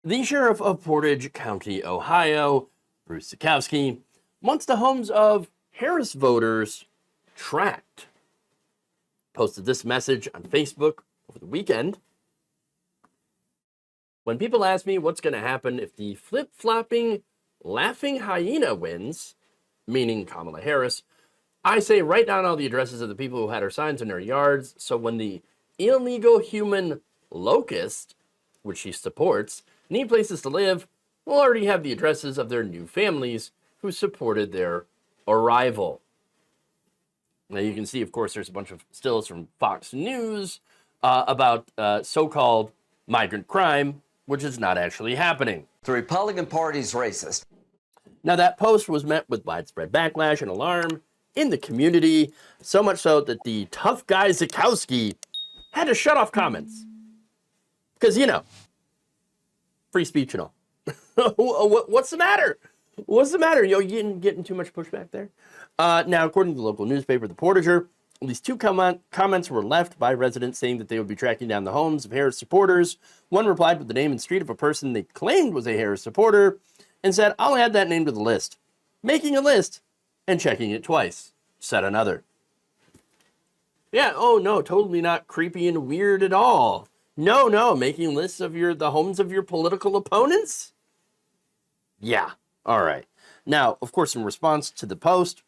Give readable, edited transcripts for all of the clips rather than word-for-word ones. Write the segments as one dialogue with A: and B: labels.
A: The sheriff of Portage County, Ohio, Bruce Zukowski, wants the homes of Harris voters tracked. Posted this message on Facebook over the weekend. When people ask me what's going to happen if the flip-flopping laughing hyena wins, meaning Kamala Harris, I say write down all the addresses of the people who had her signs in their yards, so when the illegal human locust, which she supports, need places to live, we'll already have the addresses of their new families who supported their arrival. Now you can see, of course, there's a bunch of stills from Fox News about so-called migrant crime, which is not actually happening.
B: The Republican Party's racist.
A: Now that post was met with widespread backlash and alarm in the community, so much so that the tough guy Zukowski had to shut off comments. Because, you know, free speech and all. What's the matter? What's the matter? Yo, you getting too much pushback there? Now, according to the local newspaper, The Portager, at least two comments were left by residents saying that they would be tracking down the homes of Harris supporters. One replied with the name and street of a person they claimed was a Harris supporter and said, "I'll add that name to the list." Making a list and checking it twice, said another. Yeah, oh no, totally not creepy and weird at all. No, making lists of the homes of your political opponents? Yeah, all right. Now, of course, in response to the post,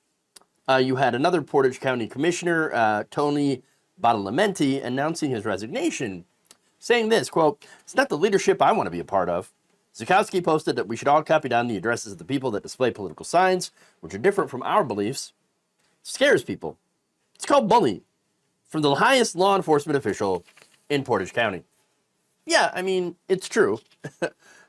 A: you had another Portage County Commissioner, Tony Badalamenti, announcing his resignation, saying this, quote, "It's not the leadership I want to be a part of." Zukowski posted that we should all copy down the addresses of the people that display political signs, which are different from our beliefs. It scares people. It's called bullying, from the highest law enforcement official in Portage County. Yeah, I mean, it's true.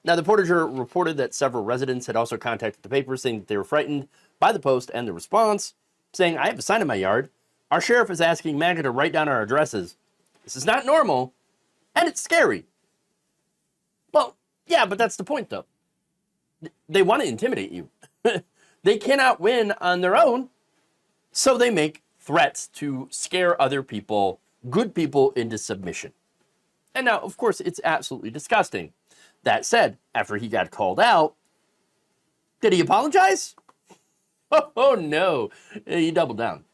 A: Now, the Portager reported that several residents had also contacted the paper saying that they were frightened by the post and the response, saying, "I have a sign in my yard. Our sheriff is asking MAGA to write down our addresses. This is not normal, and it's scary." Well, yeah, but that's the point, though. They want to intimidate you. They cannot win on their own, so they make threats to scare other people, good people, into submission. And now, of course, it's absolutely disgusting. That said, after he got called out, did he apologize? Oh no, he doubled down.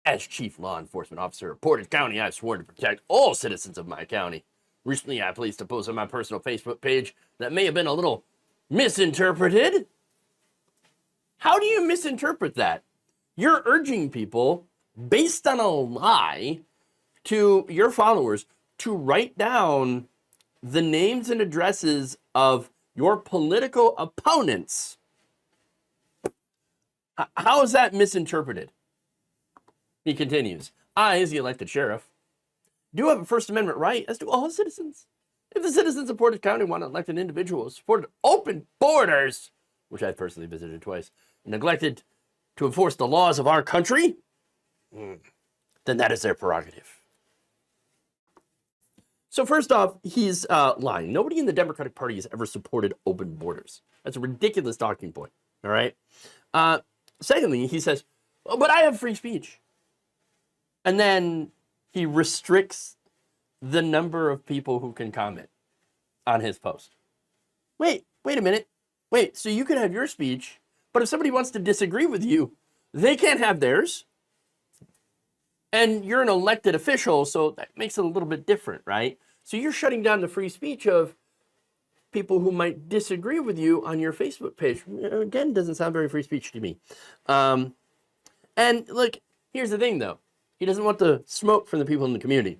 A: "As Chief Law Enforcement Officer of Portage County, I've sworn to protect all citizens of my county. Recently, I placed a post on my personal Facebook page that may have been a little misinterpreted." How do you misinterpret that? You're urging people, based on a lie, to your followers to write down the names and addresses of your political opponents. How is that misinterpreted? He continues, "I, as the elected sheriff, do have a First Amendment right, as do all citizens. If the citizens of Portage County want to elect an individual who supported open borders," which I've personally visited twice, "neglected to enforce the laws of our country, then that is their prerogative." So first off, he's lying. Nobody in the Democratic Party has ever supported open borders. That's a ridiculous talking point, all right? Secondly, he says, "Oh, but I have free speech." And then he restricts the number of people who can comment on his post. Wait a minute. Wait, so you can have your speech, but if somebody wants to disagree with you, they can't have theirs. And you're an elected official, so that makes it a little bit different, right? So you're shutting down the free speech of people who might disagree with you on your Facebook page. Again, doesn't sound very free speech to me. And look, here's the thing, though. He doesn't want the smoke from the people in the community.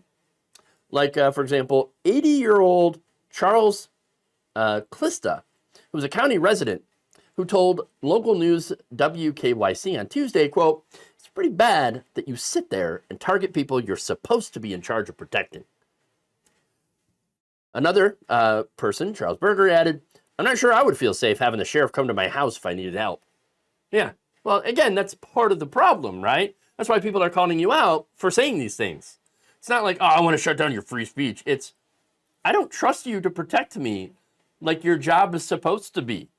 A: Like, for example, 80-year-old Charles Clista, who was a county resident, who told local news WKYC on Tuesday, quote, "It's pretty bad that you sit there and target people you're supposed to be in charge of protecting." Another person, Charles Berger, added, "I'm not sure I would feel safe having the sheriff come to my house if I needed help." Yeah, well, again, that's part of the problem, right? That's why people are calling you out for saying these things. It's not like, "Oh, I want to shut down your free speech." It's, "I don't trust you to protect me like your job is supposed to be,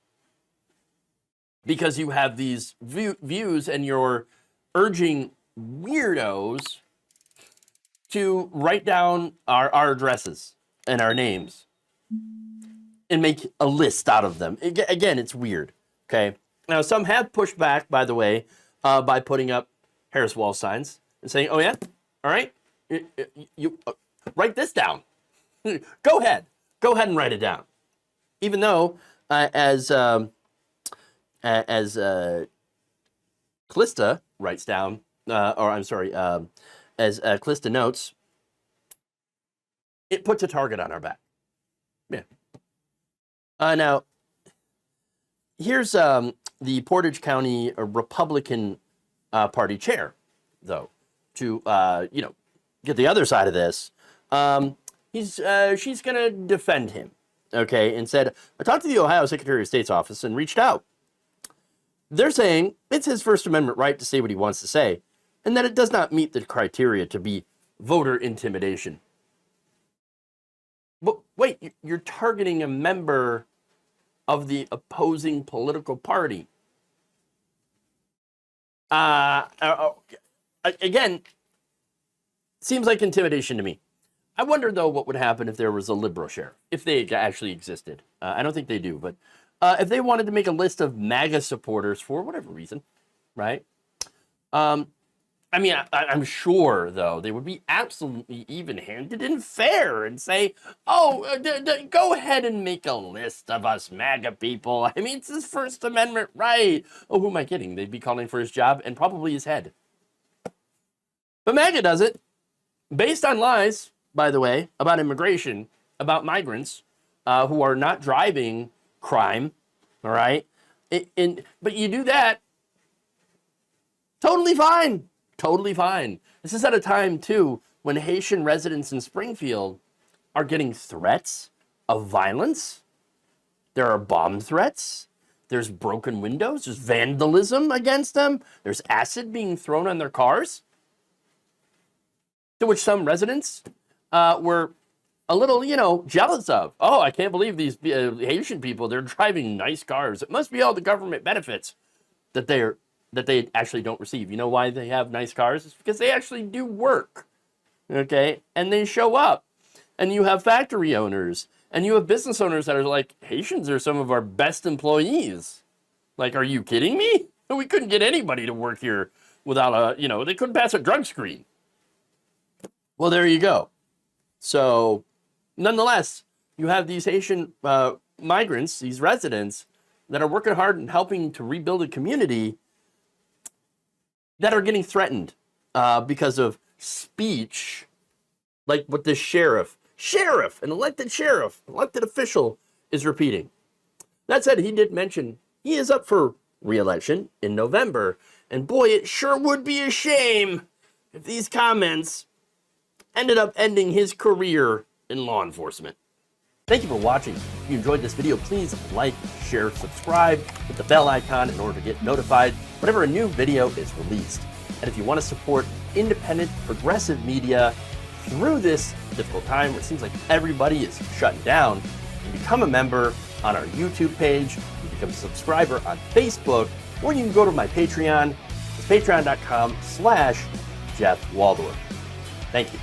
A: because you have these views and you're urging weirdos to write down our addresses and our names." and make a list out of them. Again, it's weird. Okay. Now, some have pushed back, by the way, by putting up Harris wall signs and saying, "Oh yeah, all right, you write this down. Go ahead and write it down." Even though, as Calista writes down, or I'm sorry, as Calista notes, it puts a target on our back. Yeah. Now, here's the Portage County Republican Party chair, though, to get the other side of this. She's going to defend him, okay, and said, "I talked to the Ohio Secretary of State's office and reached out. They're saying it's his First Amendment right to say what he wants to say, and that it does not meet the criteria to be voter intimidation." But wait, you're targeting a member of the opposing political party. Again, seems like intimidation to me. I wonder, though, what would happen if there was a liberal sheriff, if they actually existed. I don't think they do, but if they wanted to make a list of MAGA supporters for whatever reason, right? I mean, I'm sure, though, they would be absolutely even-handed and fair and say, "Oh, go ahead and make a list of us MAGA people. I mean, it's his First Amendment right." Oh, who am I kidding? They'd be calling for his job and probably his head. But MAGA does it, based on lies, by the way, about immigration, about migrants who are not driving crime, all right? But you do that, totally fine. Totally fine. This is at a time, too, when Haitian residents in Springfield are getting threats of violence. There are bomb threats. There's broken windows. There's vandalism against them. There's acid being thrown on their cars. To which some residents were a little, jealous of. "Oh, I can't believe these Haitian people, they're driving nice cars. It must be all the government benefits that they actually don't receive." You know why they have nice cars? It's because they actually do work, okay? And they show up. And you have factory owners, and you have business owners that are like, "Haitians are some of our best employees." Like, are you kidding me? We couldn't get anybody to work here without they couldn't pass a drug screen. Well, there you go. So, nonetheless, you have these Haitian migrants, these residents, that are working hard and helping to rebuild a community that are getting threatened because of speech, like what this an elected official is repeating. That said, he did mention he is up for re-election in November, and boy, it sure would be a shame if these comments ended up ending his career in law enforcement. Thank you for watching. If you enjoyed this video, please like, share, subscribe, hit the bell icon in order to get notified whenever a new video is released. And if you want to support independent, progressive media through this difficult time where it seems like everybody is shutting down, you can become a member on our YouTube page, you can become a subscriber on Facebook, or you can go to my Patreon. It's patreon.com/Jeff Waldorf. Thank you.